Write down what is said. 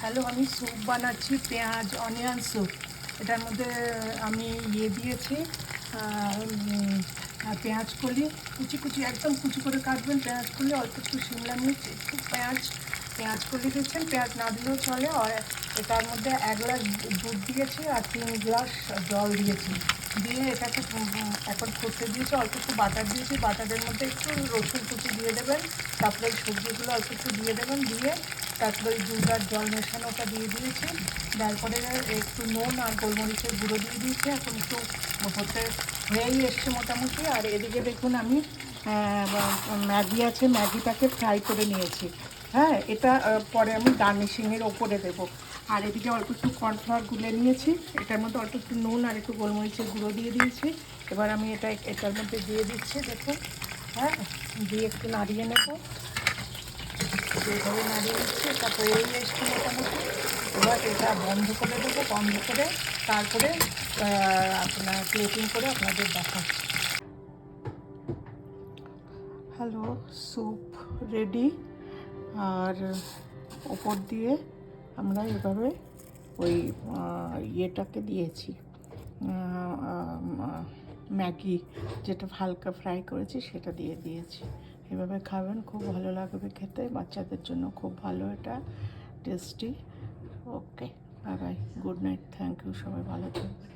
Hello, আমি soup বানাচ্ছি, পেঁয়াজ অনিয়ন স্যুপ। এটার মধ্যে আমি দিয়েছি পেঁয়াজ কলি, কুচি কুচি, একদম কুচি করে কাটবেন পেঁয়াজ কলি, অল্প একটু শিমলা মির্চ, একটু পেঁয়াজ কলি দিচ্ছেন, পেঁয়াজ না দিলেও চলে। আর এটার মধ্যে 1 গ্লাস দুধ দিয়েছি আর 3 গ্লাস জল দিয়েছি, দিয়ে এটাকে এখন ফুটতে দিয়েছি। অল্প একটু বাটার দিয়েছি, বাটারের মধ্যে একটু রসুন কুচি দিয়ে দেবেন, তারপরে ওই সবজিগুলো অল্প একটু দিয়ে দেবেন, দিয়ে তারপরে ওই দুধ আর জল মেশানোটা দিয়ে দিয়েছি। তারপরে একটু নুন আর গোলমরিচের গুঁড়ো দিয়ে দিয়েছি। এখন একটু হয়েই এসছে মোটামুটি। আর এদিকে দেখুন আমি ম্যাগি আছে, ম্যাগিটাকে ফ্রাই করে নিয়েছি। হ্যাঁ, এটা পরে আমি গার্নিশিংয়ের ওপরে দেবো। আর এদিকে অল্প একটু কর্নফ্লাওয়ার গুলে নিয়েছি, এটার মধ্যে অল্প একটু নুন আর একটু গোলমরিচের গুঁড়ো দিয়ে দিয়েছি। এবার আমি এটার মধ্যে দিয়ে দিচ্ছি, দেখুন। হ্যাঁ, দিয়ে একটু নাড়িয়ে নেবো, যেভাবে নাড়িয়ে নিচ্ছি। এটা হয়েই এসছে মোটামুটি। এবার এটা বন্ধ করে দেবো, বন্ধ করে তারপরে আপনার প্লেটিং করে আপনাদের দেখাচ্ছি। Hello, soup ready. আর ওপর দিয়ে আমরা এভাবে ওই ইয়েটাকে দিয়েছি, ম্যাগি যেটা হালকা ফ্রাই করেছি সেটা দিয়ে দিয়েছি। এভাবে খাবেন, খুব ভালো লাগবে খেতে, বাচ্চাদের জন্য খুব ভালো, এটা tasty. Okay, bye bye, good night, thank you, সবাই ভালো থাকবে।